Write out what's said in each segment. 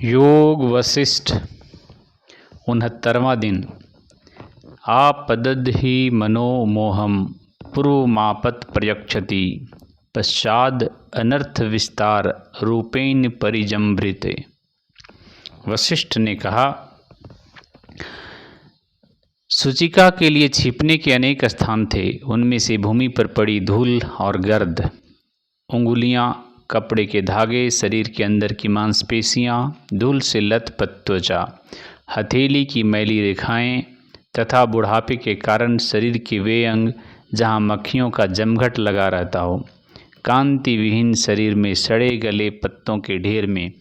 योग वशिष्ठ 69वां दिन। आपदद्धि मनोमोहम पूर्वमापत प्रयक्षति पश्चाद अनर्थ विस्तार रूपेण परिजम्भृते। वशिष्ठ ने कहा, सूचिका के लिए छिपने के अनेक स्थान थे। उनमें से भूमि पर पड़ी धूल और गर्द, उंगलियां, कपड़े के धागे, शरीर के अंदर की मांसपेशियां, धूल से लथपथ त्वचा, हथेली की मैली रेखाएं तथा बुढ़ापे के कारण शरीर के वे अंग जहां मक्खियों का जमघट लगा रहता हो, कांति विहीन शरीर में, सड़े गले पत्तों के ढेर में,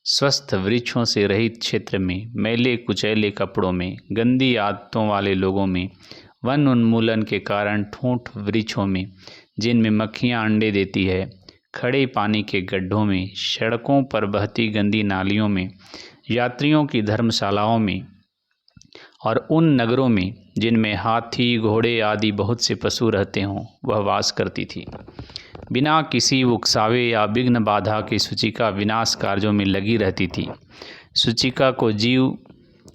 स्वस्थ वृक्षों से रहित क्षेत्र में, मैले कुचैले कपड़ों में, गंदी आदतों वाले लोगों में, वन उन्मूलन के कारण ठूंठ वृक्षों में जिनमें मक्खियां अंडे देती है, खड़े पानी के गड्ढों में, सड़कों पर बहती गंदी नालियों में, यात्रियों की धर्मशालाओं में और उन नगरों में जिनमें हाथी, घोड़े आदि बहुत से पशु रहते हों, वह वास करती थी। बिना किसी उकसावे या विघ्न बाधा के सूचिका विनाश कार्यों में लगी रहती थी। सूचिका को जीव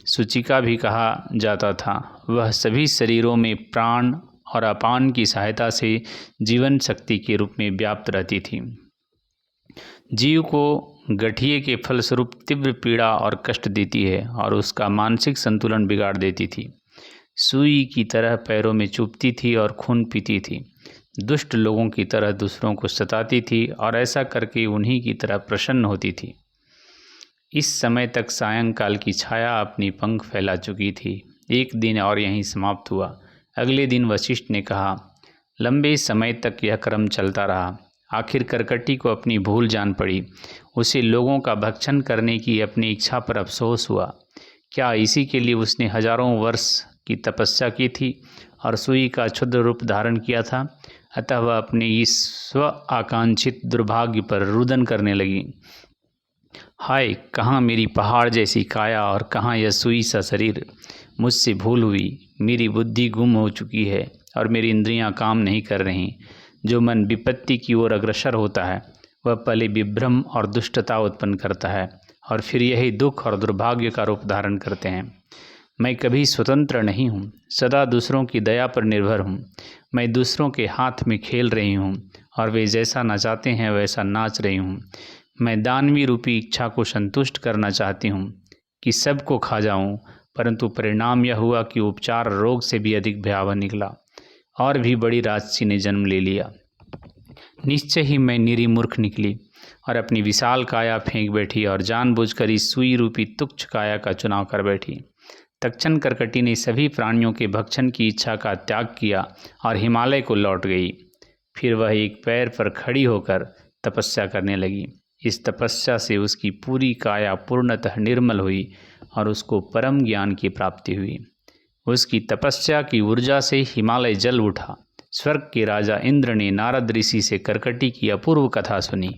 सूचिका भी कहा जाता था। वह सभी शरीरों में प्राण और अपान की सहायता से जीवन शक्ति के रूप में व्याप्त रहती थी। जीव को गठिए के फलस्वरूप तीव्र पीड़ा और कष्ट देती है और उसका मानसिक संतुलन बिगाड़ देती थी। सुई की तरह पैरों में चुभती थी और खून पीती थी। दुष्ट लोगों की तरह दूसरों को सताती थी और ऐसा करके उन्हीं की तरह प्रसन्न होती थी। इस समय तक सायंकाल की छाया अपनी पंख फैला चुकी थी। एक दिन और यहीं समाप्त हुआ। अगले दिन वशिष्ठ ने कहा, लंबे समय तक यह क्रम चलता रहा। आखिर करकटी को अपनी भूल जान पड़ी। उसे लोगों का भक्षण करने की अपनी इच्छा पर अफसोस हुआ। क्या इसी के लिए उसने हजारों वर्ष की तपस्या की थी और सुई का क्षुद्र रूप धारण किया था? अतः वह अपने इस स्व आकांक्षित दुर्भाग्य पर रुदन करने लगी। हाय, कहाँ मेरी पहाड़ जैसी काया और कहाँ यह सुई सा शरीर। मुझसे भूल हुई, मेरी बुद्धि गुम हो चुकी है और मेरी इंद्रियां काम नहीं कर रहीं। जो मन विपत्ति की ओर अग्रसर होता है वह पहले विभ्रम और दुष्टता उत्पन्न करता है और फिर यही दुख और दुर्भाग्य का रूप धारण करते हैं। मैं कभी स्वतंत्र नहीं हूँ, सदा दूसरों की दया पर निर्भर हूँ। मैं दूसरों के हाथ में खेल रही हूँ और वे जैसा नचाते हैं वैसा नाच रही हूँ। मैं दानवी रूपी इच्छा को संतुष्ट करना चाहती हूँ कि सबको खा जाऊँ, परंतु परिणाम यह हुआ कि उपचार रोग से भी अधिक भयावह निकला और भी बड़ी राक्षसी ने जन्म ले लिया। निश्चय ही मैं निरी मूर्ख निकली और अपनी विशाल काया फेंक बैठी और जानबूझकर इस सुई रूपी तुच्छ काया का चुनाव कर बैठी। तक्षण करकटी ने सभी प्राणियों के भक्षण की इच्छा का त्याग किया और हिमालय को लौट गई। फिर वह एक पैर पर खड़ी होकर तपस्या करने लगी। इस तपस्या से उसकी पूरी काया पूर्णतः निर्मल हुई और उसको परम ज्ञान की प्राप्ति हुई। उसकी तपस्या की ऊर्जा से हिमालय जल उठा। स्वर्ग के राजा इंद्र ने नारद ऋषि से करकटी की अपूर्व कथा सुनी।